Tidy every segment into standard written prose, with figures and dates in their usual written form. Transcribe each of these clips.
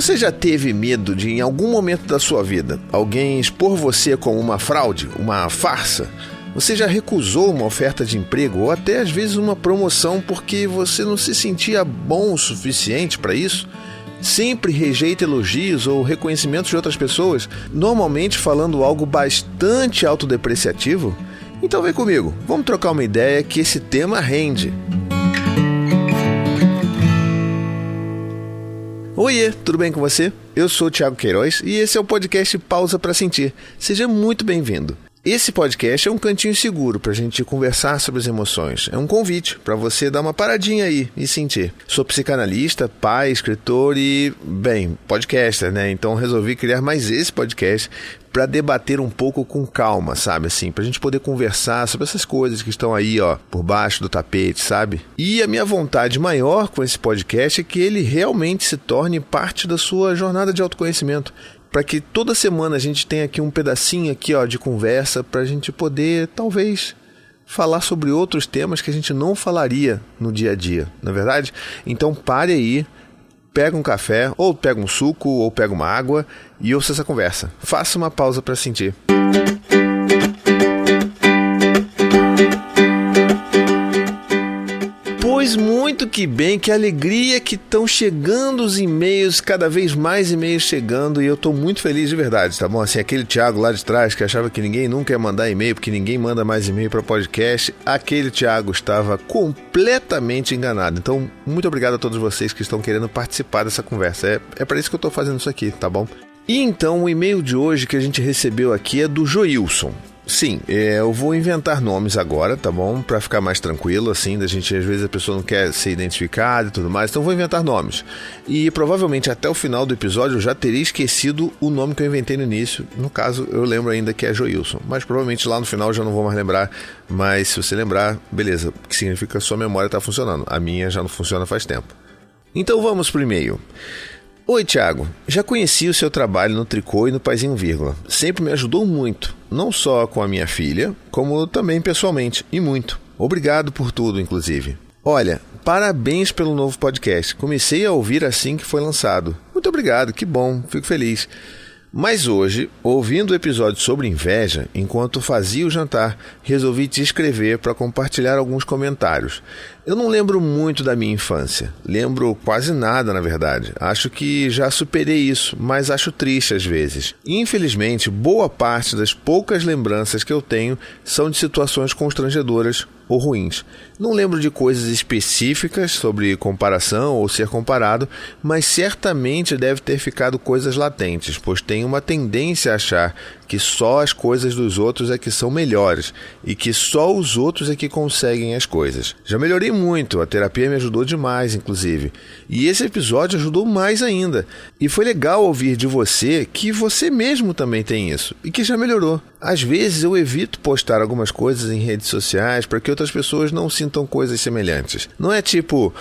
Você já teve medo de, em algum momento da sua vida, alguém expor você como uma fraude, uma farsa? Você já recusou uma oferta de emprego ou até às vezes uma promoção porque você não se sentia bom o suficiente para isso? Sempre rejeita elogios ou reconhecimentos de outras pessoas, normalmente falando algo bastante autodepreciativo? Então vem comigo, vamos trocar uma ideia que esse tema rende. Oiê, tudo bem com você? Eu sou o Thiago Queiroz e esse é o podcast Pausa para Sentir. Seja muito bem-vindo. Esse podcast é um cantinho seguro para a gente conversar sobre as emoções. É um convite para você dar uma paradinha aí e sentir. Sou psicanalista, pai, escritor e, podcaster, né? Então resolvi criar mais esse podcast para debater um pouco com calma, sabe? Assim, para a gente poder conversar sobre essas coisas que estão aí, por baixo do tapete, sabe? E a minha vontade maior com esse podcast é que ele realmente se torne parte da sua jornada de autoconhecimento. Para que toda semana a gente tenha aqui um pedacinho aqui, de conversa, para a gente poder, talvez, falar sobre outros temas que a gente não falaria no dia a dia, não é verdade? Então pare aí, pega um café, ou pega um suco, ou pega uma água e ouça essa conversa. Faça uma pausa para sentir. Pois muito que bem, que alegria que estão chegando os e-mails, cada vez mais e-mails chegando, e eu estou muito feliz de verdade, tá bom? Assim, aquele Thiago lá de trás que achava que ninguém nunca ia mandar e-mail, porque ninguém manda mais e-mail para podcast, aquele Thiago estava completamente enganado. Então, muito obrigado a todos vocês que estão querendo participar dessa conversa. É para isso que eu estou fazendo isso aqui, tá bom? E então, o e-mail de hoje que a gente recebeu aqui é do Joilson. Sim, eu vou inventar nomes agora, tá bom? Pra ficar mais tranquilo, assim, da gente, às vezes a pessoa não quer ser identificada e tudo mais, então vou inventar nomes. E provavelmente até o final do episódio eu já teria esquecido o nome que eu inventei no início. No caso, eu lembro ainda que é Joilson, mas provavelmente lá no final eu já não vou mais lembrar. Mas se você lembrar, beleza, que significa que a sua memória tá funcionando. A minha já não funciona faz tempo. Então vamos pro e-mail. Oi, Thiago. Já conheci o seu trabalho no Tricô e no Paizinho Vírgula. Sempre me ajudou muito, não só com a minha filha, como também pessoalmente, e muito. Obrigado por tudo, inclusive. Olha, parabéns pelo novo podcast. Comecei a ouvir assim que foi lançado. Muito obrigado, que bom, fico feliz. Mas hoje, ouvindo o episódio sobre inveja, enquanto fazia o jantar, resolvi te escrever para compartilhar alguns comentários. Eu não lembro muito da minha infância. Lembro quase nada, na verdade. Acho que já superei isso, mas acho triste às vezes. Infelizmente, boa parte das poucas lembranças que eu tenho são de situações constrangedoras ou ruins. Não lembro de coisas específicas sobre comparação ou ser comparado, mas certamente deve ter ficado coisas latentes, pois tenho uma tendência a achar que só as coisas dos outros é que são melhores e que só os outros é que conseguem as coisas. Já melhorei muito, a terapia me ajudou demais, inclusive. E esse episódio ajudou mais ainda. E foi legal ouvir de você que você mesmo também tem isso e que já melhorou. Às vezes eu evito postar algumas coisas em redes sociais para que outras pessoas não sintam coisas semelhantes. Não é tipo,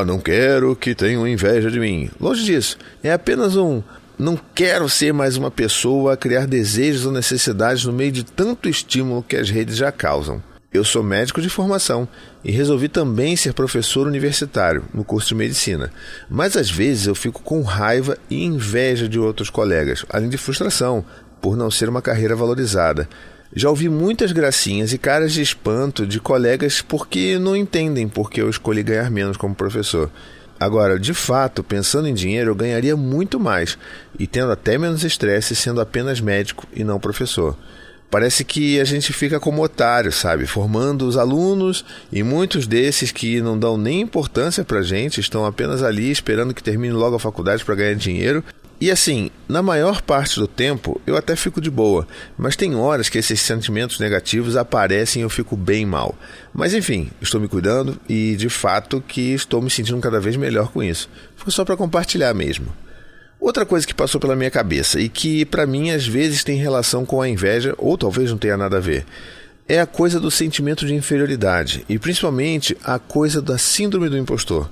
não quero que tenham inveja de mim. Longe disso. É apenas não quero ser mais uma pessoa a criar desejos ou necessidades no meio de tanto estímulo que as redes já causam. Eu sou médico de formação e resolvi também ser professor universitário no curso de medicina. Mas às vezes eu fico com raiva e inveja de outros colegas, além de frustração por não ser uma carreira valorizada. Já ouvi muitas gracinhas e caras de espanto de colegas porque não entendem porque eu escolhi ganhar menos como professor. Agora, de fato, pensando em dinheiro, eu ganharia muito mais e tendo até menos estresse sendo apenas médico e não professor. Parece que a gente fica como otário, sabe? Formando os alunos e muitos desses que não dão nem importância pra gente, estão apenas ali esperando que termine logo a faculdade para ganhar dinheiro. E assim, na maior parte do tempo, eu até fico de boa, mas tem horas que esses sentimentos negativos aparecem e eu fico bem mal. Mas enfim, estou me cuidando e de fato que estou me sentindo cada vez melhor com isso. Foi só para compartilhar mesmo. Outra coisa que passou pela minha cabeça e que para mim às vezes tem relação com a inveja, ou talvez não tenha nada a ver, é a coisa do sentimento de inferioridade e principalmente a coisa da síndrome do impostor.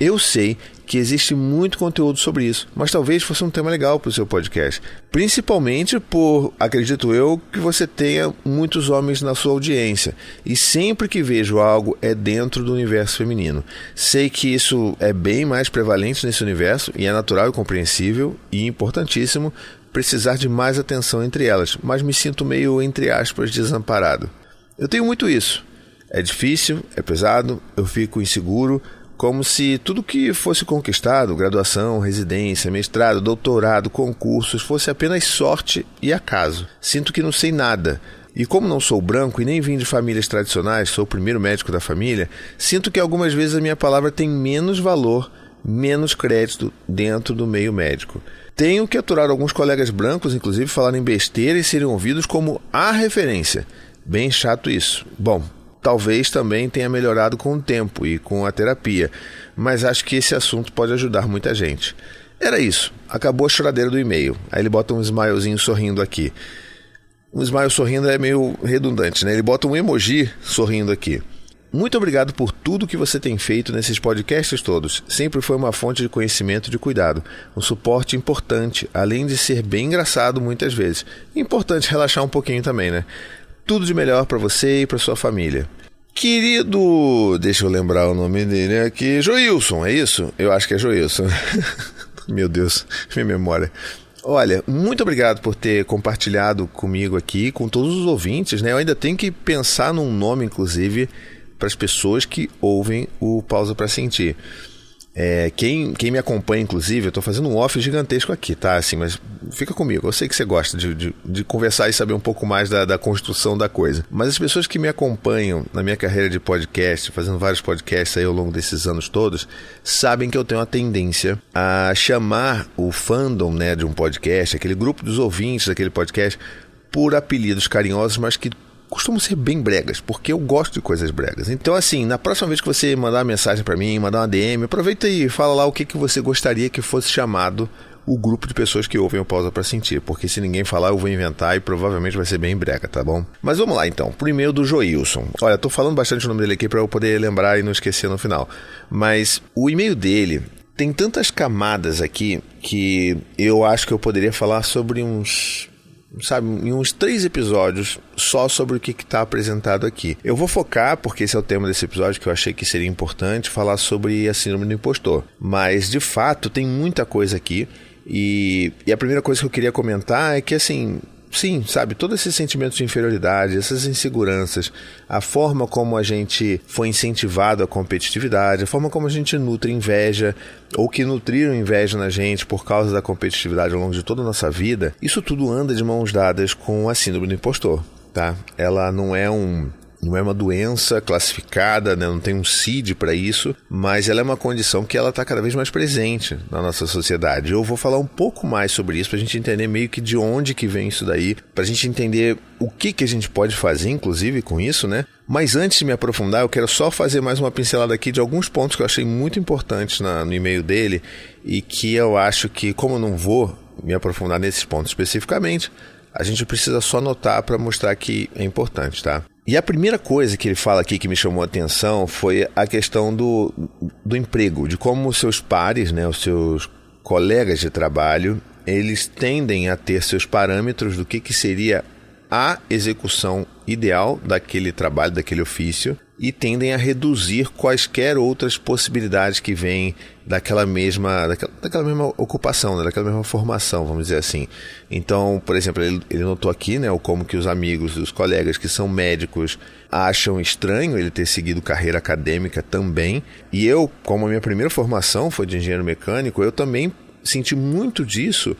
Eu sei que existe muito conteúdo sobre isso, mas talvez fosse um tema legal para o seu podcast. Principalmente por, acredito eu, que você tenha muitos homens na sua audiência. E sempre que vejo algo é dentro do universo feminino. Sei que isso é bem mais prevalente nesse universo e é natural e compreensível e importantíssimo precisar de mais atenção entre elas, mas me sinto meio, entre aspas, desamparado. Eu tenho muito isso. É difícil, é pesado, eu fico inseguro, como se tudo que fosse conquistado, graduação, residência, mestrado, doutorado, concursos, fosse apenas sorte e acaso. Sinto que não sei nada. E como não sou branco e nem vim de famílias tradicionais, sou o primeiro médico da família, sinto que algumas vezes a minha palavra tem menos valor, menos crédito dentro do meio médico. Tenho que aturar alguns colegas brancos, inclusive, falarem besteira e serem ouvidos como a referência. Bem chato isso. Bom, talvez também tenha melhorado com o tempo e com a terapia, mas acho que esse assunto pode ajudar muita gente. Era isso. Acabou a choradeira do e-mail. Aí ele bota um smilezinho sorrindo aqui. Um smile sorrindo é meio redundante, né? Ele bota um emoji sorrindo aqui. Muito obrigado por tudo que você tem feito nesses podcasts todos. Sempre foi uma fonte de conhecimento e de cuidado. Um suporte importante, além de ser bem engraçado muitas vezes. Importante relaxar um pouquinho também, né? Tudo de melhor para você e para sua família. Querido, deixa eu lembrar o nome dele aqui, Joilson, é isso? Eu acho que é Joilson. Meu Deus, minha memória. Olha, muito obrigado por ter compartilhado comigo aqui, com todos os ouvintes, né? Eu ainda tenho que pensar num nome, inclusive, para as pessoas que ouvem o Pausa para Sentir. Quem me acompanha, inclusive, eu estou fazendo um off gigantesco aqui, tá? Assim, mas fica comigo, eu sei que você gosta de conversar e saber um pouco mais da construção da coisa. Mas as pessoas que me acompanham na minha carreira de podcast, fazendo vários podcasts aí ao longo desses anos todos, sabem que eu tenho uma tendência a chamar o fandom, né, de um podcast, aquele grupo dos ouvintes daquele podcast, por apelidos carinhosos, mas que costumam ser bem bregas, porque eu gosto de coisas bregas. Então, assim, na próxima vez que você mandar uma mensagem para mim, mandar uma DM, aproveita e fala lá o que você gostaria que fosse chamado o grupo de pessoas que ouvem o Pausa para Sentir, porque se ninguém falar, eu vou inventar e provavelmente vai ser bem brega, tá bom? Mas vamos lá, então. Pro e-mail do Joilson. Olha, tô falando bastante o nome dele aqui para eu poder lembrar e não esquecer no final. Mas o e-mail dele tem tantas camadas aqui que eu acho que eu poderia falar sobre em uns 3 episódios só sobre o que está apresentado aqui. Eu vou focar, porque esse é o tema desse episódio que eu achei que seria importante, falar sobre a síndrome do impostor. Mas, de fato, tem muita coisa aqui e a primeira coisa que eu queria comentar é que, assim, sim, sabe, todos esses sentimentos de inferioridade, essas inseguranças, a forma como a gente foi incentivado à competitividade, a forma como a gente nutre inveja, ou que nutriram inveja na gente por causa da competitividade ao longo de toda a nossa vida, isso tudo anda de mãos dadas com a síndrome do impostor, tá? Ela não é uma doença classificada, né? Não tem um CID para isso, mas ela é uma condição que ela está cada vez mais presente na nossa sociedade. Eu vou falar um pouco mais sobre isso para a gente entender meio que de onde que vem isso daí, para a gente entender o que a gente pode fazer, inclusive, com isso, né? Mas antes de me aprofundar, eu quero só fazer mais uma pincelada aqui de alguns pontos que eu achei muito importantes no e-mail dele e que eu acho que, como eu não vou me aprofundar nesses pontos especificamente, a gente precisa só notar para mostrar que é importante, tá? E a primeira coisa que ele fala aqui que me chamou a atenção foi a questão do emprego, de como os seus pares, né, os seus colegas de trabalho, eles tendem a ter seus parâmetros do que seria a execução ideal daquele trabalho, daquele ofício, e tendem a reduzir quaisquer outras possibilidades que vêm daquela mesma ocupação, né? Daquela mesma formação, vamos dizer assim. Então, por exemplo, ele notou aqui, né, como que os amigos, os colegas que são médicos acham estranho ele ter seguido carreira acadêmica também. E eu, como a minha primeira formação foi de engenheiro mecânico, eu também senti muito disso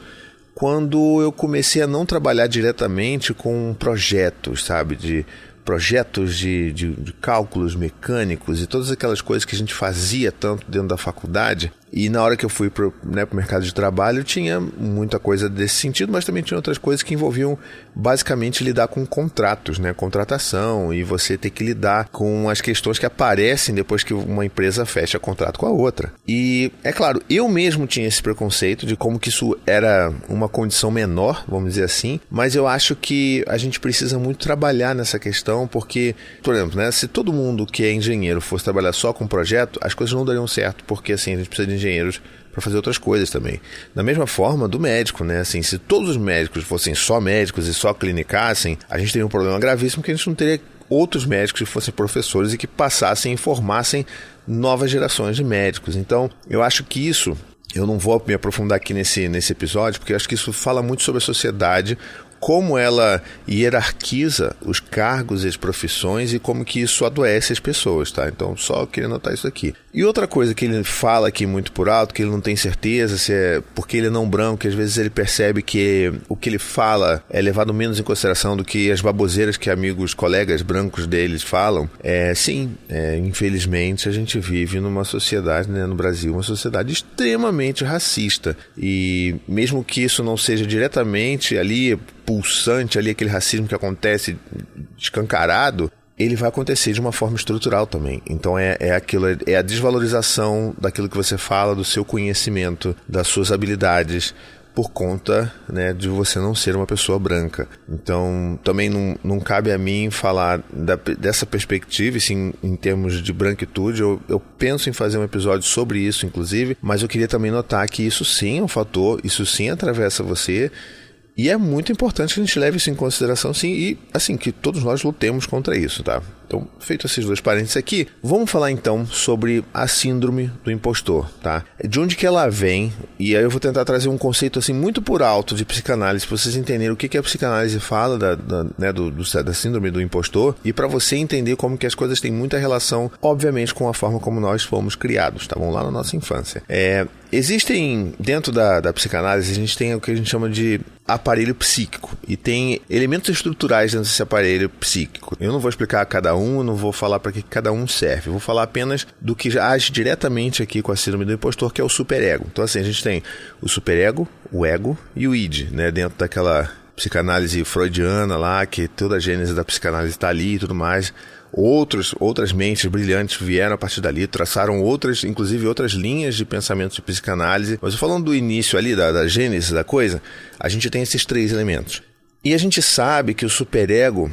quando eu comecei a não trabalhar diretamente com projetos, sabe, projetos de cálculos mecânicos e todas aquelas coisas que a gente fazia tanto dentro da faculdade. E na hora que eu fui pro mercado de trabalho, tinha muita coisa desse sentido, mas também tinha outras coisas que envolviam basicamente lidar com contratos, né? Contratação, e você ter que lidar com as questões que aparecem depois que uma empresa fecha contrato com a outra. E, é claro, eu mesmo tinha esse preconceito de como que isso era uma condição menor, vamos dizer assim, mas eu acho que a gente precisa muito trabalhar nessa questão, porque, por exemplo, né, se todo mundo que é engenheiro fosse trabalhar só com projeto, as coisas não dariam certo, porque assim, a gente precisa de engenheiros para fazer outras coisas também. Da mesma forma do médico, né? Assim, se todos os médicos fossem só médicos e só clinicassem, a gente teria um problema gravíssimo que a gente não teria outros médicos que fossem professores e que passassem e formassem novas gerações de médicos. Então, eu acho que isso, eu não vou me aprofundar aqui nesse episódio, porque eu acho que isso fala muito sobre a sociedade, como ela hierarquiza os cargos e as profissões e como que isso adoece as pessoas, tá? Então, só queria notar isso aqui. E outra coisa que ele fala aqui muito por alto, que ele não tem certeza se é porque ele é não branco, que às vezes ele percebe que o que ele fala é levado menos em consideração do que as baboseiras que amigos, colegas brancos deles falam. Infelizmente, a gente vive numa sociedade, né, no Brasil, uma sociedade extremamente racista. E mesmo que isso não seja diretamente ali pulsante, ali aquele racismo que acontece escancarado, ele vai acontecer de uma forma estrutural também. Então é a desvalorização daquilo que você fala, do seu conhecimento, das suas habilidades, por conta, né, de você não ser uma pessoa branca. Então também não cabe a mim falar dessa perspectiva, assim, em termos de branquitude. Eu penso em fazer um episódio sobre isso, inclusive, mas eu queria também notar que isso sim é um fator, isso sim atravessa você. E é muito importante que a gente leve isso em consideração, sim, e assim, que todos nós lutemos contra isso, tá? Então, feito esses dois parênteses aqui, vamos falar então sobre a síndrome do impostor, tá? De onde que ela vem, e aí eu vou tentar trazer um conceito assim muito por alto de psicanálise, para vocês entenderem o que a psicanálise fala da síndrome do impostor, e para você entender como que as coisas têm muita relação, obviamente, com a forma como nós fomos criados, tá bom? Lá na nossa infância. Existem, dentro da psicanálise, a gente tem o que a gente chama de aparelho psíquico, e tem elementos estruturais dentro desse aparelho psíquico. Eu não vou explicar cada um, não vou falar para que cada um serve, eu vou falar apenas do que já age diretamente aqui com a síndrome do impostor, que é o superego. Então assim, a gente tem o superego, o ego e o id, né, dentro daquela psicanálise freudiana lá, que toda a gênese da psicanálise está ali e tudo mais. Outras mentes brilhantes vieram a partir dali, traçaram inclusive outras linhas de pensamento de psicanálise. Mas falando do início ali, da gênese da coisa, a gente tem esses três elementos. E a gente sabe que o superego,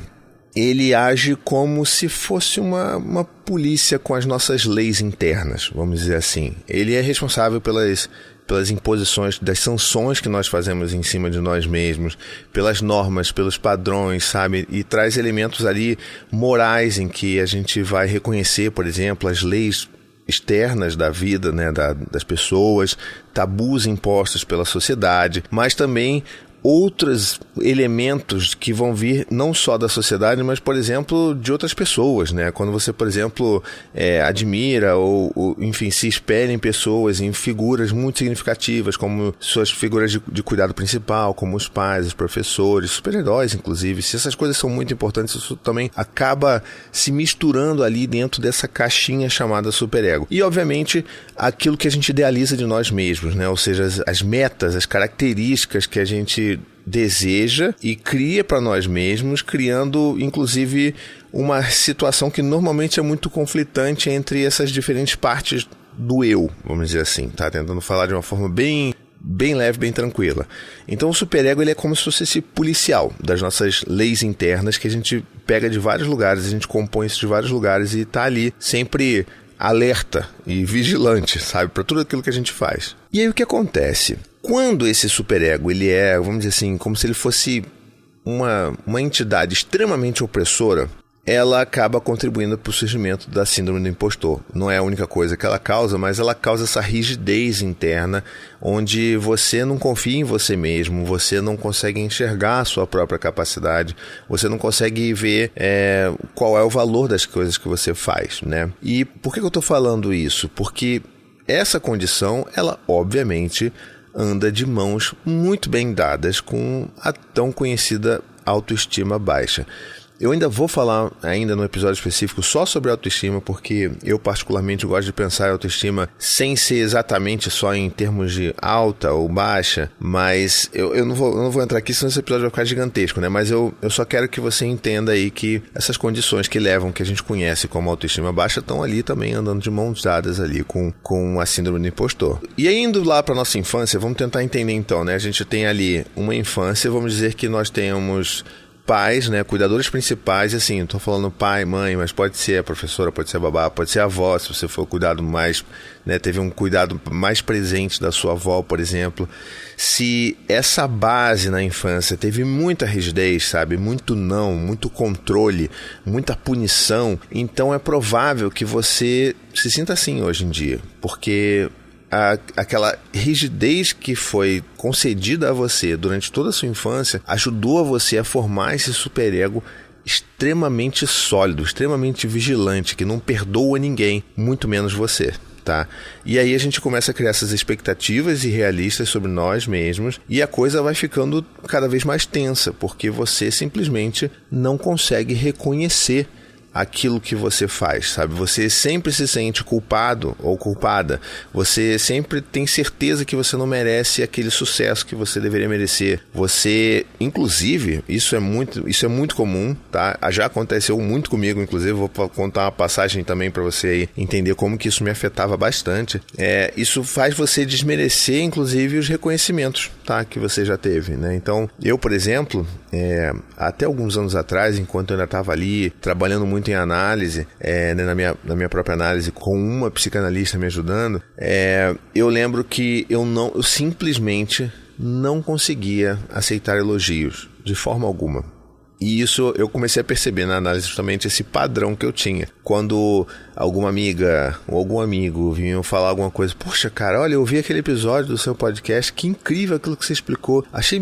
ele age como se fosse uma polícia com as nossas leis internas, vamos dizer assim. Ele é responsável pelas imposições, das sanções que nós fazemos em cima de nós mesmos, pelas normas, pelos padrões, sabe? E traz elementos ali morais em que a gente vai reconhecer, por exemplo, as leis externas da vida, né, das pessoas, tabus impostos pela sociedade, mas também outros elementos que vão vir não só da sociedade, mas, por exemplo, de outras pessoas, né? Quando você, por exemplo, admira ou, enfim, se espelha em pessoas, em figuras muito significativas, como suas figuras de cuidado principal, como os pais, os professores, super-heróis, inclusive. Se essas coisas são muito importantes, isso também acaba se misturando ali dentro dessa caixinha chamada superego. E, obviamente, aquilo que a gente idealiza de nós mesmos, né? Ou seja, as metas, as características que a gente deseja e cria para nós mesmos, criando inclusive uma situação que normalmente é muito conflitante entre essas diferentes partes do eu, vamos dizer assim, tá? Tentando falar de uma forma bem leve, bem tranquila. Então o superego, ele é como se fosse esse policial das nossas leis internas, que a gente pega de vários lugares, a gente compõe isso de vários lugares e tá ali sempre alerta e vigilante, sabe, para tudo aquilo que a gente faz. E aí o que acontece? Quando esse superego, ele é, vamos dizer assim, como se ele fosse uma entidade extremamente opressora, ela acaba contribuindo para o surgimento da síndrome do impostor. Não é a única coisa que ela causa, mas ela causa essa rigidez interna, onde você não confia em você mesmo, você não consegue enxergar a sua própria capacidade, você não consegue ver qual é o valor das coisas que você faz, né? E por que eu estou falando isso? Porque essa condição, ela obviamente anda de mãos muito bem dadas com a tão conhecida autoestima baixa. Eu ainda vou falar ainda no episódio específico só sobre autoestima, porque eu particularmente gosto de pensar em autoestima sem ser exatamente só em termos de alta ou baixa, mas eu não vou entrar aqui, senão esse episódio vai ficar gigantesco, né? Mas eu só quero que você entenda aí que essas condições que levam, que a gente conhece como autoestima baixa, estão ali também andando de mãos dadas ali com a síndrome do impostor. E aí, indo lá para nossa infância, vamos tentar entender então, né? A gente tem ali uma infância, vamos dizer que nós tenhamos pais, né, cuidadores principais, assim, não tô falando pai, mãe, mas pode ser a professora, pode ser a babá, pode ser a avó, se você for cuidado mais, né, teve um cuidado mais presente da sua avó, por exemplo. Se essa base na infância teve muita rigidez, sabe, muito não, muito controle, muita punição, então é provável que você se sinta assim hoje em dia, porque aquela rigidez que foi concedida a você durante toda a sua infância ajudou a você a formar esse superego extremamente sólido, extremamente vigilante, que não perdoa ninguém, muito menos você, tá? E aí a gente começa a criar essas expectativas irrealistas sobre nós mesmos e a coisa vai ficando cada vez mais tensa, porque você simplesmente não consegue reconhecer aquilo que você faz, sabe? Você sempre se sente culpado ou culpada. Você sempre tem certeza que você não merece aquele sucesso que você deveria merecer. Você, inclusive, isso é muito comum, tá? Já aconteceu muito comigo, inclusive, vou contar uma passagem também para você aí entender como que isso me afetava bastante. Isso faz você desmerecer, inclusive, os reconhecimentos, tá? Que você já teve, né? Então, eu, por exemplo, até alguns anos atrás, enquanto eu ainda estava ali trabalhando muito em análise, né, na minha própria análise, com uma psicanalista me ajudando, eu lembro que eu simplesmente não conseguia aceitar elogios de forma alguma. E isso eu comecei a perceber na análise justamente esse padrão que eu tinha. Quando alguma amiga ou algum amigo vinham falar alguma coisa, poxa, cara, olha, eu vi aquele episódio do seu podcast, que incrível aquilo que você explicou. Achei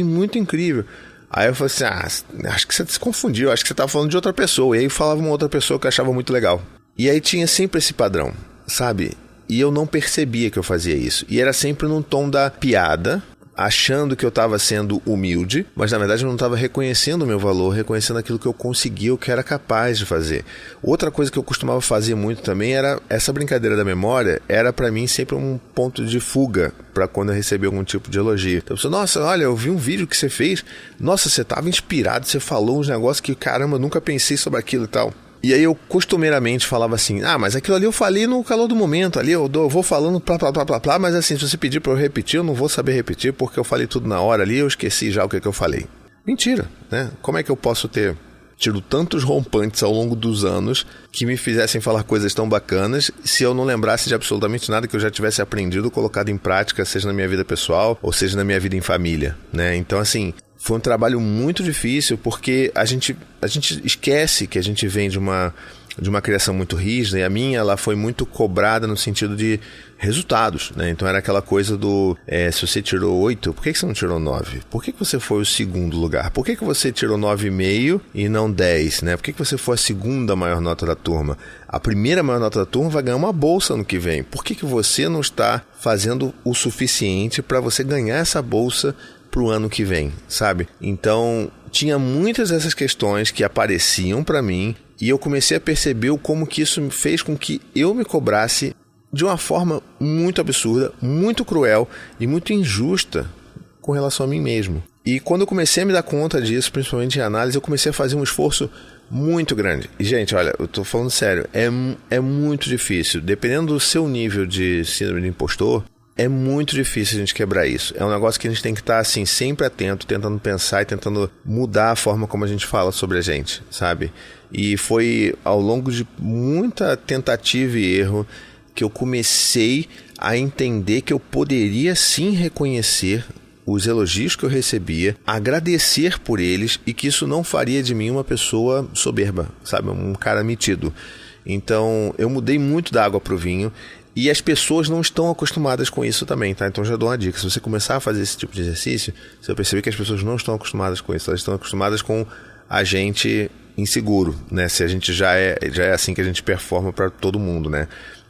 muito incrível. Aí eu falei assim, acho que você se confundiu, acho que você estava falando de outra pessoa. E aí falava uma outra pessoa que eu achava muito legal. E aí tinha sempre esse padrão, sabe? E eu não percebia que eu fazia isso. E era sempre num tom da piada, achando que eu estava sendo humilde, mas na verdade eu não estava reconhecendo o meu valor, reconhecendo aquilo que eu conseguia, o que era capaz de fazer. Outra coisa que eu costumava fazer muito também era, essa brincadeira da memória, era para mim sempre um ponto de fuga para quando eu recebia algum tipo de elogio. Então eu pensei, nossa, olha, eu vi um vídeo que você fez, nossa, você estava inspirado, você falou uns negócios que, caramba, eu nunca pensei sobre aquilo e tal. E aí eu costumeiramente falava assim, mas aquilo ali eu falei no calor do momento, ali eu vou falando plá, mas assim, se você pedir para eu repetir, eu não vou saber repetir, porque eu falei tudo na hora ali, eu esqueci já o que eu falei. Mentira, né? Como é que eu posso ter tido tantos rompantes ao longo dos anos que me fizessem falar coisas tão bacanas se eu não lembrasse de absolutamente nada que eu já tivesse aprendido, colocado em prática, seja na minha vida pessoal ou seja na minha vida em família, né? Então assim, foi um trabalho muito difícil porque a gente esquece que a gente vem de uma criação muito rígida, e a minha ela foi muito cobrada no sentido de resultados, né? Então era aquela coisa do se você tirou 8, por que você não tirou 9? Por que você foi o segundo lugar? Por que você tirou 9,5 e não 10, né? Por que você foi a segunda maior nota da turma? A primeira maior nota da turma vai ganhar uma bolsa no que vem. Por que você não está fazendo o suficiente para você ganhar essa bolsa pro ano que vem, sabe? Então, tinha muitas dessas questões que apareciam para mim e eu comecei a perceber como que isso fez com que eu me cobrasse de uma forma muito absurda, muito cruel e muito injusta com relação a mim mesmo. E quando eu comecei a me dar conta disso, principalmente em análise, eu comecei a fazer um esforço muito grande. E, gente, olha, eu tô falando sério, é muito difícil. Dependendo do seu nível de síndrome de impostor, é muito difícil a gente quebrar isso. É um negócio que a gente tem que estar assim, sempre atento, tentando pensar e tentando mudar a forma como a gente fala sobre a gente, sabe? E foi ao longo de muita tentativa e erro que eu comecei a entender que eu poderia sim reconhecer os elogios que eu recebia, agradecer por eles e que isso não faria de mim uma pessoa soberba, sabe? Um cara metido. Então eu mudei muito da água pro vinho. E as pessoas não estão acostumadas com isso também, tá? Então já dou uma dica. Se você começar a fazer esse tipo de exercício, você vai perceber que as pessoas não estão acostumadas com isso. Elas estão acostumadas com a gente inseguro, né? Se a gente já é assim que a gente performa para todo mundo, né?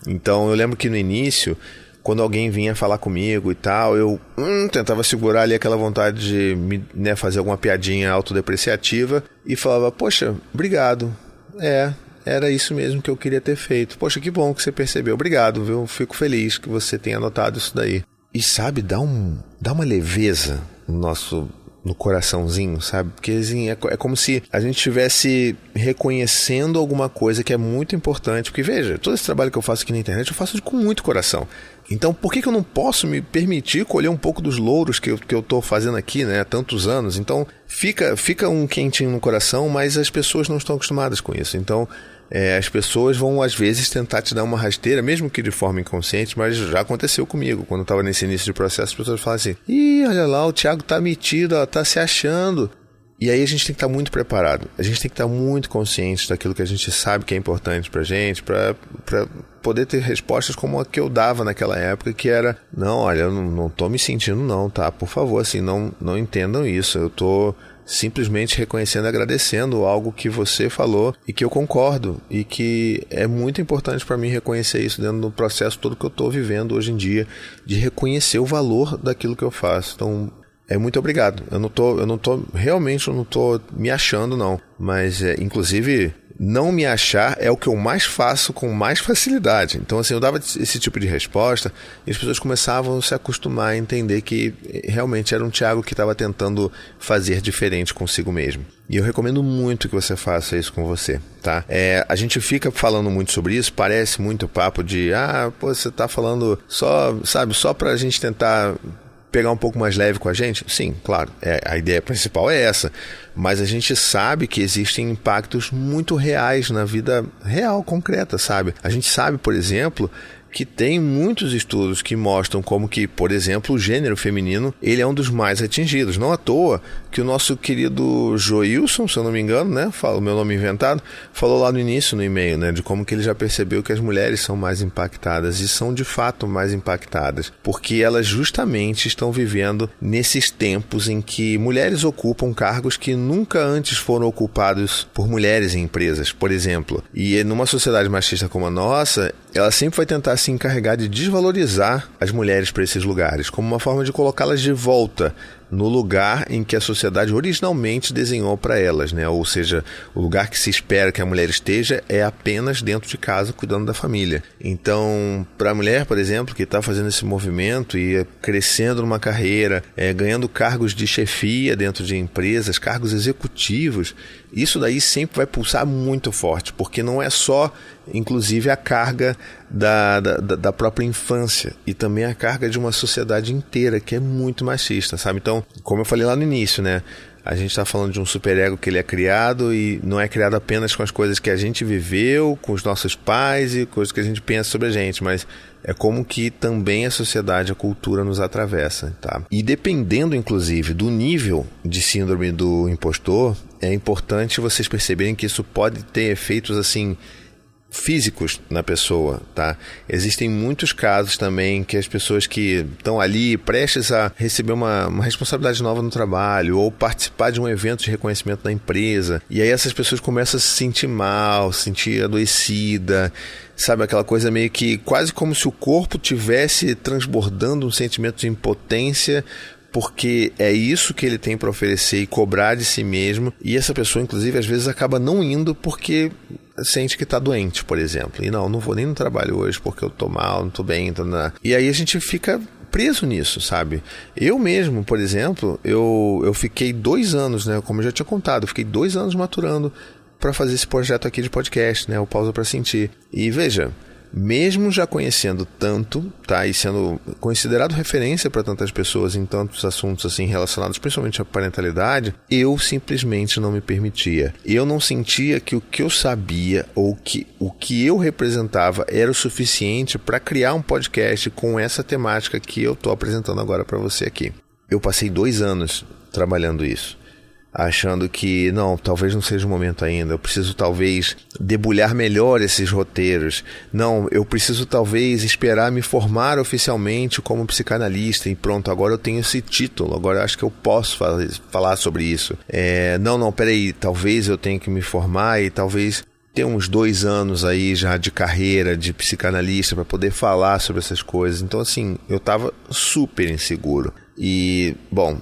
Então eu lembro que no início, quando alguém vinha falar comigo e tal, eu tentava segurar ali aquela vontade de fazer alguma piadinha autodepreciativa e falava, poxa, obrigado, era isso mesmo que eu queria ter feito. Poxa, que bom que você percebeu, obrigado, viu? Fico feliz que você tenha notado isso daí. E sabe, dá uma leveza no coraçãozinho, sabe? Porque assim, é como se a gente estivesse reconhecendo alguma coisa que é muito importante. Porque veja, todo esse trabalho que eu faço aqui na internet, eu faço com muito coração. Então, por que eu não posso me permitir colher um pouco dos louros que eu tô fazendo aqui, né, há tantos anos? Então, fica um quentinho no coração, mas as pessoas não estão acostumadas com isso. Então, as pessoas vão, às vezes, tentar te dar uma rasteira, mesmo que de forma inconsciente, mas já aconteceu comigo. Quando eu estava nesse início de processo, as pessoas falam assim, olha lá, o Thiago tá metido, ela tá se achando. E aí a gente tem que estar muito preparado, a gente tem que estar muito consciente daquilo que a gente sabe que é importante pra gente, pra poder ter respostas como a que eu dava naquela época, que era, não, olha, eu não tô me sentindo não, tá? Por favor, assim, não entendam isso, eu tô simplesmente reconhecendo e agradecendo algo que você falou e que eu concordo e que é muito importante para mim reconhecer isso dentro do processo todo que eu estou vivendo hoje em dia, de reconhecer o valor daquilo que eu faço. Então, muito obrigado. Eu não tô me achando não, mas inclusive não me achar é o que eu mais faço com mais facilidade. Então, assim, eu dava esse tipo de resposta e as pessoas começavam a se acostumar a entender que realmente era um Thiago que estava tentando fazer diferente consigo mesmo. E eu recomendo muito que você faça isso com você, tá? A gente fica falando muito sobre isso, parece muito papo de, você tá falando só pra gente tentar pegar um pouco mais leve com a gente? Sim, claro, a ideia principal é essa, mas a gente sabe que existem impactos muito reais na vida real, concreta, sabe? A gente sabe, por exemplo, que tem muitos estudos que mostram como que, por exemplo, o gênero feminino, ele é um dos mais atingidos. Não à toa que o nosso querido Joilson, se eu não me engano, né, fala o meu nome inventado, falou lá no início no e-mail, né, de como que ele já percebeu que as mulheres são mais impactadas e são de fato mais impactadas, porque elas justamente estão vivendo nesses tempos em que mulheres ocupam cargos que nunca antes foram ocupados por mulheres em empresas, por exemplo. E numa sociedade machista como a nossa, ela sempre vai tentar se encarregar de desvalorizar as mulheres para esses lugares, como uma forma de colocá-las de volta no lugar em que a sociedade originalmente desenhou para elas, né? Ou seja, o lugar que se espera que a mulher esteja é apenas dentro de casa, cuidando da família. Então, para a mulher, por exemplo, que está fazendo esse movimento e crescendo numa carreira, ganhando cargos de chefia dentro de empresas, cargos executivos, isso daí sempre vai pulsar muito forte, porque não é só, inclusive, a carga da própria infância, e também a carga de uma sociedade inteira que é muito machista, sabe? Então, como eu falei lá no início, né? A gente está falando de um superego que ele é criado e não é criado apenas com as coisas que a gente viveu, com os nossos pais e coisas que a gente pensa sobre a gente, mas é como que também a sociedade, a cultura nos atravessa, tá? E dependendo, inclusive, do nível de síndrome do impostor, é importante vocês perceberem que isso pode ter efeitos, assim, físicos na pessoa, tá? Existem muitos casos também que as pessoas que estão ali prestes a receber uma responsabilidade nova no trabalho ou participar de um evento de reconhecimento da empresa, e aí essas pessoas começam a se sentir mal, se sentir adoecida, sabe? Aquela coisa meio que quase como se o corpo tivesse transbordando um sentimento de impotência, porque é isso que ele tem para oferecer e cobrar de si mesmo, e essa pessoa, inclusive, às vezes acaba não indo porque sente que está doente, por exemplo, e não vou nem no trabalho hoje porque eu tô mal, não tô bem, e aí a gente fica preso nisso, sabe? Eu mesmo, por exemplo, eu fiquei 2 anos, né, como eu já tinha contado, eu fiquei 2 anos maturando para fazer esse projeto aqui de podcast, né, o Pausa para Sentir, e veja, mesmo já conhecendo tanto, tá, e sendo considerado referência para tantas pessoas em tantos assuntos assim relacionados principalmente à parentalidade, eu simplesmente não me permitia. Eu não sentia que o que eu sabia ou que o que eu representava era o suficiente para criar um podcast com essa temática que eu estou apresentando agora para você aqui. Eu passei 2 anos trabalhando isso, achando que, não, talvez não seja o momento ainda, eu preciso talvez debulhar melhor esses roteiros, não, eu preciso talvez esperar me formar oficialmente como psicanalista e pronto, agora eu tenho esse título, agora eu acho que eu posso falar sobre isso, não, peraí, talvez eu tenha que me formar e talvez... ter uns 2 anos aí já de carreira de psicanalista para poder falar sobre essas coisas. Então, assim, eu estava super inseguro. E, bom,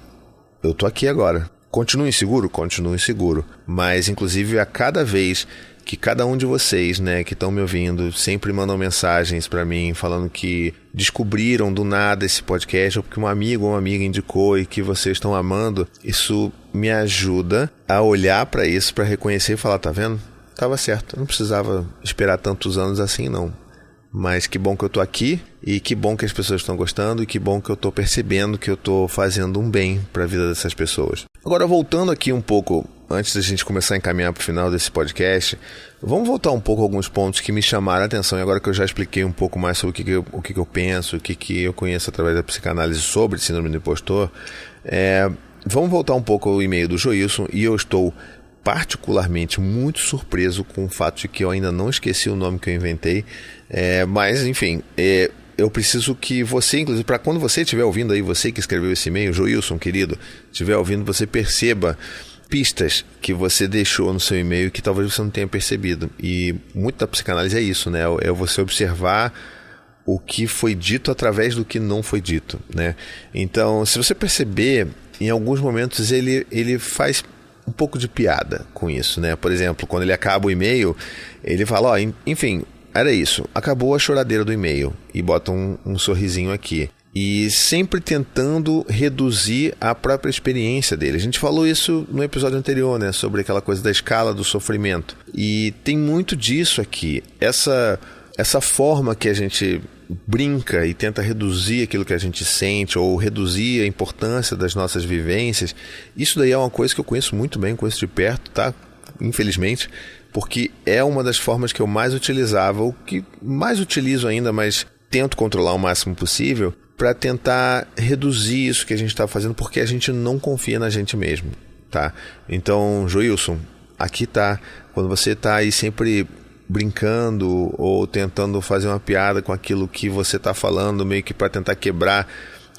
eu tô aqui agora. Continuo inseguro? Continuo inseguro. Mas, inclusive, a cada vez que cada um de vocês, né, que estão me ouvindo, sempre mandam mensagens para mim falando que descobriram do nada esse podcast, ou porque um amigo ou uma amiga indicou e que vocês estão amando, isso me ajuda a olhar para isso, para reconhecer e falar, tá vendo? Tava certo, eu não precisava esperar tantos anos assim, não. Mas que bom que eu tô aqui, e que bom que as pessoas estão gostando, e que bom que eu tô percebendo que eu tô fazendo um bem para a vida dessas pessoas. Agora, voltando aqui um pouco, antes da gente começar a encaminhar para o final desse podcast, vamos voltar um pouco a alguns pontos que me chamaram a atenção. E agora que eu já expliquei um pouco mais sobre o que eu penso, o que eu conheço através da psicanálise sobre síndrome do impostor, vamos voltar um pouco ao e-mail do Joilson, e eu estou particularmente muito surpreso com o fato de que eu ainda não esqueci o nome que eu inventei, mas enfim, eu preciso que você, inclusive, para quando você estiver ouvindo aí, você que escreveu esse e-mail, Joilson, querido, estiver ouvindo, você perceba pistas que você deixou no seu e-mail que talvez você não tenha percebido. E muito da psicanálise é isso, né? É você observar o que foi dito através do que não foi dito, né? Então, se você perceber, em alguns momentos ele faz um pouco de piada com isso, né? Por exemplo, quando ele acaba o e-mail, ele fala, enfim, era isso, acabou a choradeira do e-mail, e bota um sorrisinho aqui. E sempre tentando reduzir a própria experiência dele. A gente falou isso no episódio anterior, né? Sobre aquela coisa da escala do sofrimento. E tem muito disso aqui. Essa forma que a gente brinca e tenta reduzir aquilo que a gente sente, ou reduzir a importância das nossas vivências, isso daí é uma coisa que eu conheço muito bem, conheço de perto, tá? Infelizmente, porque é uma das formas que eu mais utilizava, o que mais utilizo ainda, mas tento controlar o máximo possível, para tentar reduzir isso que a gente está fazendo, porque a gente não confia na gente mesmo, tá? Então, Joilson, aqui tá, quando você tá aí sempre brincando ou tentando fazer uma piada com aquilo que você está falando, meio que para tentar quebrar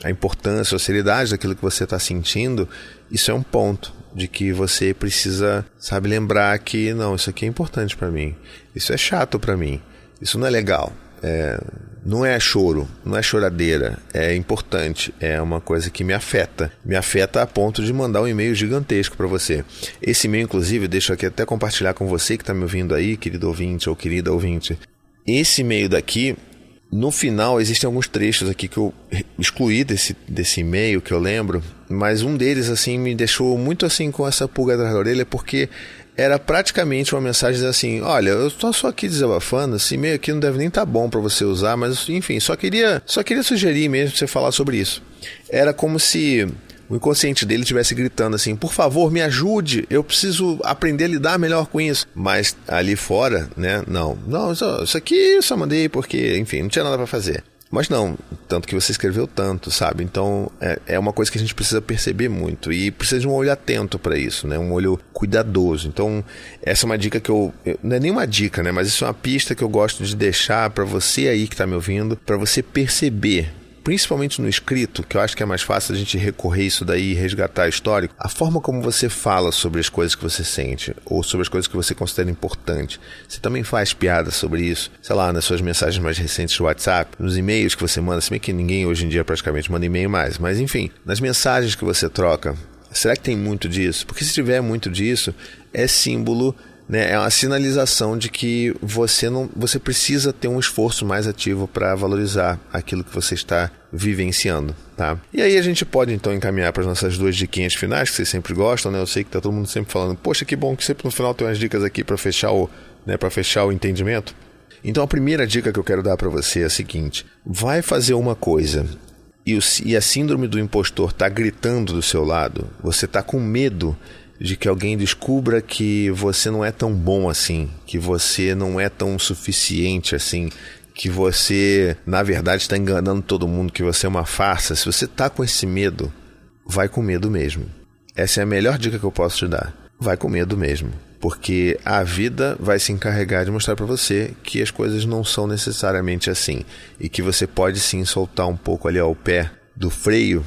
a importância ou a seriedade daquilo que você está sentindo, isso é um ponto de que você precisa, sabe, lembrar que não, isso aqui é importante para mim, isso é chato para mim, isso não é legal, não é choro, não é choradeira, é importante, é uma coisa que me afeta a ponto de mandar um e-mail gigantesco para você. Esse e-mail, inclusive, deixo aqui até compartilhar com você que está me ouvindo aí, querido ouvinte ou querida ouvinte. Esse e-mail daqui, no final, existem alguns trechos aqui que eu excluí desse e-mail, que eu lembro, mas um deles, assim, me deixou muito assim com essa pulga atrás da orelha, porque era praticamente uma mensagem assim, olha, eu estou só aqui desabafando, esse e-mail aqui não deve nem estar bom para você usar, mas enfim, só queria sugerir mesmo você falar sobre isso. Era como se o inconsciente dele estivesse gritando assim, por favor, me ajude, eu preciso aprender a lidar melhor com isso. Mas ali fora, né, não, isso aqui eu só mandei porque, enfim, não tinha nada para fazer. Mas não, tanto que você escreveu tanto, sabe? Então é uma coisa que a gente precisa perceber muito e precisa de um olho atento para isso, né? Um olho cuidadoso. Então essa é uma dica que não é nem uma dica, né? Mas isso é uma pista que eu gosto de deixar para você aí que está me ouvindo, para você perceber, principalmente no escrito, que eu acho que é mais fácil a gente recorrer isso daí e resgatar histórico, a forma como você fala sobre as coisas que você sente, ou sobre as coisas que você considera importantes. Você também faz piada sobre isso, sei lá, nas suas mensagens mais recentes do WhatsApp, nos e-mails que você manda, se bem que ninguém hoje em dia praticamente manda e-mail mais, mas enfim, nas mensagens que você troca, será que tem muito disso? Porque se tiver muito disso, é símbolo, né, é uma sinalização de que você precisa ter um esforço mais ativo para valorizar aquilo que você está vivenciando, tá? E aí a gente pode então encaminhar para as nossas 2 diquinhas finais, que vocês sempre gostam, né? Eu sei que tá todo mundo sempre falando, poxa, que bom que sempre no final tem umas dicas aqui para fechar o entendimento. Então a primeira dica que eu quero dar para você é a seguinte: vai fazer uma coisa e a síndrome do impostor tá gritando do seu lado, você tá com medo de que alguém descubra que você não é tão bom assim, que você não é tão suficiente assim, que você, na verdade, está enganando todo mundo, que você é uma farsa. Se você está com esse medo, vai com medo mesmo. Essa é a melhor dica que eu posso te dar. Vai com medo mesmo, porque a vida vai se encarregar de mostrar para você que as coisas não são necessariamente assim, e que você pode sim soltar um pouco ali ao pé do freio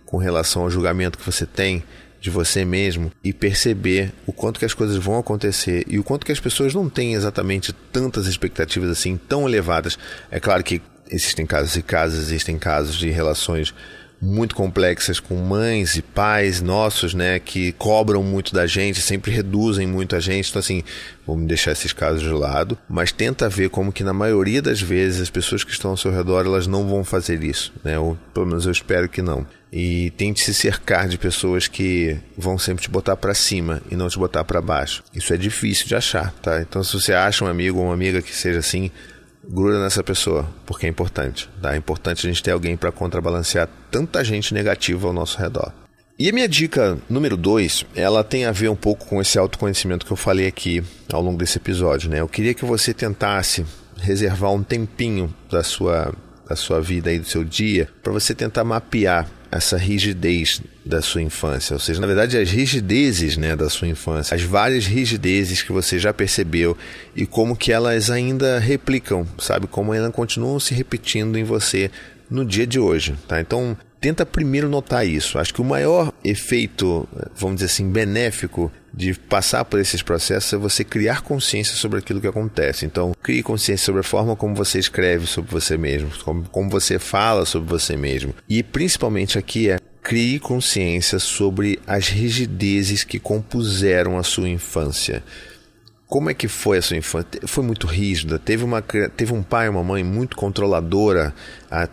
com relação ao julgamento que você tem, de você mesmo e perceber o quanto que as coisas vão acontecer e o quanto que as pessoas não têm exatamente tantas expectativas assim tão elevadas. É claro que existem casos e casos, existem casos de relações muito complexas com mães e pais nossos, né, que cobram muito da gente, sempre reduzem muito a gente. Então assim, vamos deixar esses casos de lado, mas tenta ver como que na maioria das vezes as pessoas que estão ao seu redor, elas não vão fazer isso, né, ou pelo menos eu espero que não. E tente se cercar de pessoas que vão sempre te botar para cima e não te botar para baixo. Isso é difícil de achar, tá? Então se você acha um amigo ou uma amiga que seja assim, gruda nessa pessoa, porque é importante, tá? É importante a gente ter alguém para contrabalancear tanta gente negativa ao nosso redor. E a minha dica número 2, ela tem a ver um pouco com esse autoconhecimento que eu falei aqui ao longo desse episódio, né? Eu queria que você tentasse reservar um tempinho da sua vida e do seu dia para você tentar mapear essa rigidez da sua infância, ou seja, na verdade as rigidezes, né, da sua infância, as várias rigidezes que você já percebeu e como que elas ainda replicam, sabe, como elas continuam se repetindo em você no dia de hoje, tá? Então tenta primeiro notar isso. Acho que o maior efeito, vamos dizer assim, benéfico de passar por esses processos é você criar consciência sobre aquilo que acontece. Então, crie consciência sobre a forma como você escreve sobre você mesmo, como você fala sobre você mesmo. E principalmente aqui crie consciência sobre as rigidezes que compuseram a sua infância. Como é que foi a sua infância? Foi muito rígida? Teve um pai e uma mãe muito controladora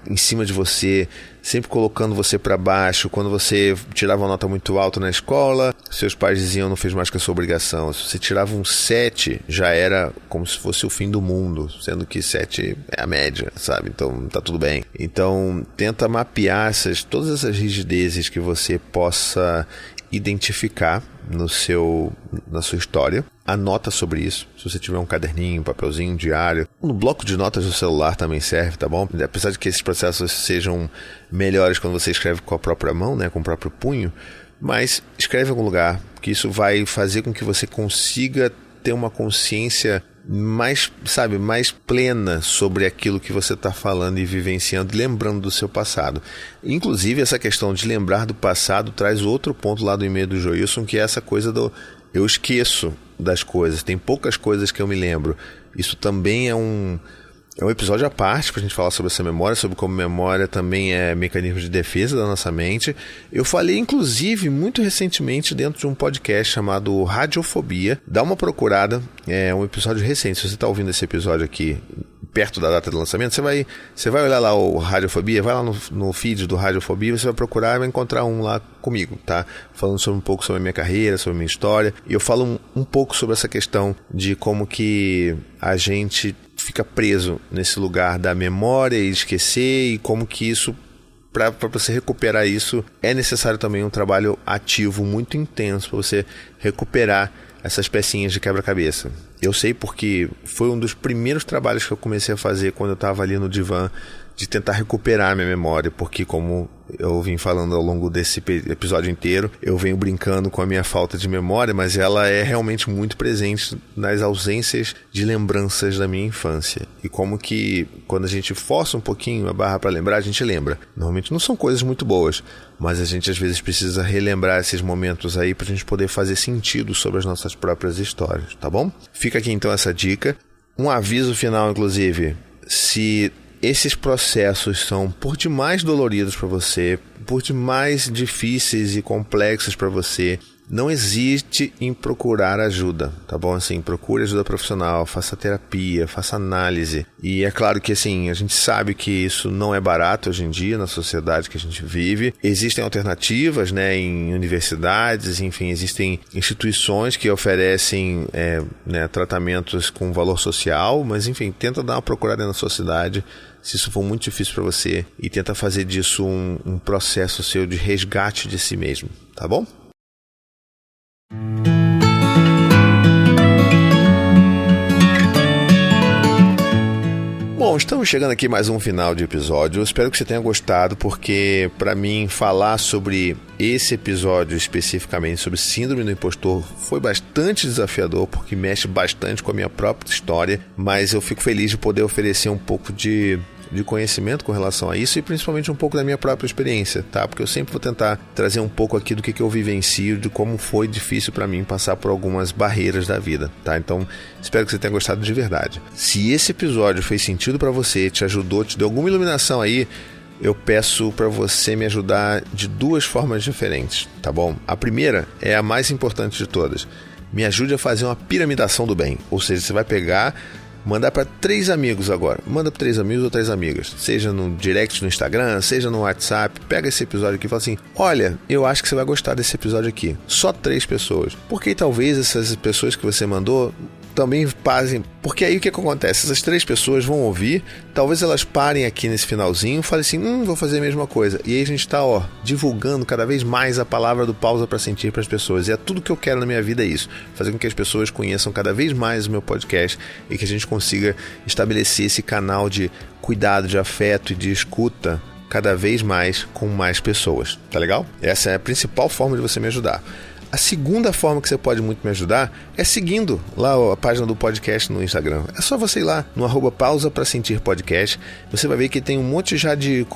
em cima de você, sempre colocando você para baixo? Quando você tirava uma nota muito alta na escola, seus pais diziam não fez mais que a sua obrigação. Se você tirava um 7, já era como se fosse o fim do mundo, sendo que 7 é a média, sabe? Então tá tudo bem. Então tenta mapear todas essas rigidezes que você possa identificar na sua história. Anota sobre isso, se você tiver um caderninho, um papelzinho, um diário. No bloco de notas do celular também serve, tá bom? Apesar de que esses processos sejam melhores quando você escreve com a própria mão, né, com o próprio punho, mas escreve em algum lugar, que isso vai fazer com que você consiga ter uma consciência mais plena sobre aquilo que você está falando e vivenciando, lembrando do seu passado. Inclusive, essa questão de lembrar do passado traz outro ponto lá do e-mail do Joilson, que é essa coisa do eu esqueço das coisas, tem poucas coisas que eu me lembro. Isso também é um episódio à parte para a gente falar sobre essa memória, sobre como memória também é mecanismo de defesa da nossa mente. Eu falei, inclusive, muito recentemente dentro de um podcast chamado Radiofobia. Dá uma procurada, é um episódio recente. Se você está ouvindo esse episódio aqui perto da data de lançamento, você vai olhar lá o Radiofobia, vai lá no feed do Radiofobia, você vai procurar e vai encontrar um lá comigo, tá? Falando um pouco sobre a minha carreira, sobre a minha história. E eu falo um pouco sobre essa questão de como que a gente fica preso nesse lugar da memória e esquecer, e como que isso, para você recuperar isso, é necessário também um trabalho ativo muito intenso para você recuperar essas pecinhas de quebra-cabeça. Eu sei porque foi um dos primeiros trabalhos que eu comecei a fazer quando eu estava ali no divã, de tentar recuperar minha memória, porque como eu vim falando ao longo desse episódio inteiro, eu venho brincando com a minha falta de memória, mas ela é realmente muito presente nas ausências de lembranças da minha infância. E como que quando a gente força um pouquinho a barra para lembrar, a gente lembra. Normalmente não são coisas muito boas, mas a gente às vezes precisa relembrar esses momentos aí pra gente poder fazer sentido sobre as nossas próprias histórias, tá bom? Fica aqui então essa dica. Um aviso final, inclusive, se esses processos são por demais doloridos para você, por demais difíceis e complexos para você, não hesite em procurar ajuda, tá bom? Assim, procure ajuda profissional, faça terapia, faça análise. E é claro que assim, a gente sabe que isso não é barato hoje em dia na sociedade que a gente vive. Existem alternativas, né, em universidades, enfim, existem instituições que oferecem tratamentos com valor social, mas enfim, tenta dar uma procurada na sua cidade, se isso for muito difícil para você, e tenta fazer disso um processo seu de resgate de si mesmo, tá bom? Bom, estamos chegando aqui mais um final de episódio. Eu espero que você tenha gostado, porque para mim falar sobre esse episódio especificamente, sobre síndrome do impostor, foi bastante desafiador, porque mexe bastante com a minha própria história, mas eu fico feliz de poder oferecer um pouco de de conhecimento com relação a isso e principalmente um pouco da minha própria experiência, tá? Porque eu sempre vou tentar trazer um pouco aqui do que eu vivencio, de como foi difícil para mim passar por algumas barreiras da vida, tá? Então, espero que você tenha gostado de verdade. Se esse episódio fez sentido para você, te ajudou, te deu alguma iluminação aí, eu peço para você me ajudar de 2 formas diferentes, tá bom? A primeira é a mais importante de todas. Me ajude a fazer uma piramidação do bem. Ou seja, você vai pegar, mandar para 3 amigos agora. Manda para 3 amigos ou 3 amigas. Seja no direct no Instagram, seja no WhatsApp. Pega esse episódio aqui e fala assim: olha, eu acho que você vai gostar desse episódio aqui. Só 3 pessoas. Porque talvez essas pessoas que você mandou também fazem... Porque aí o que acontece? Essas 3 pessoas vão ouvir, talvez elas parem aqui nesse finalzinho e falem assim, vou fazer a mesma coisa. E aí a gente está, divulgando cada vez mais a palavra do Pausa para Sentir para as pessoas. E é tudo que eu quero na minha vida, é isso. Fazer com que as pessoas conheçam cada vez mais o meu podcast e que a gente consiga estabelecer esse canal de cuidado, de afeto e de escuta cada vez mais com mais pessoas. Tá legal? Essa é a principal forma de você me ajudar. A segunda forma que você pode muito me ajudar é seguindo lá a página do podcast no Instagram. É só você ir lá no @pausa para sentir podcast. Você vai ver que tem um monte já de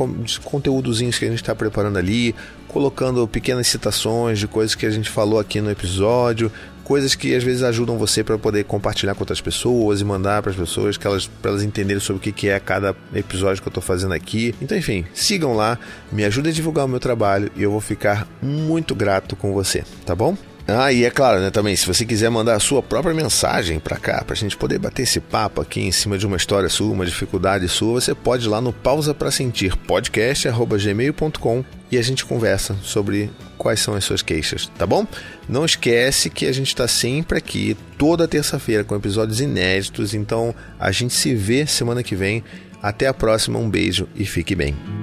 conteúdozinhos que a gente está preparando ali, colocando pequenas citações de coisas que a gente falou aqui no episódio, coisas que às vezes ajudam você para poder compartilhar com outras pessoas e mandar para as pessoas, para elas entenderem sobre o que é cada episódio que eu estou fazendo aqui. Então, enfim, sigam lá, me ajudem a divulgar o meu trabalho e eu vou ficar muito grato com você, tá bom? E é claro, né, também, se você quiser mandar a sua própria mensagem pra cá, pra gente poder bater esse papo aqui em cima de uma história sua, uma dificuldade sua, você pode ir lá no Pausa Pra Sentir podcast@gmail.com e a gente conversa sobre quais são as suas queixas, tá bom? Não esquece que a gente tá sempre aqui, toda terça-feira, com episódios inéditos, então a gente se vê semana que vem. Até a próxima, um beijo e fique bem.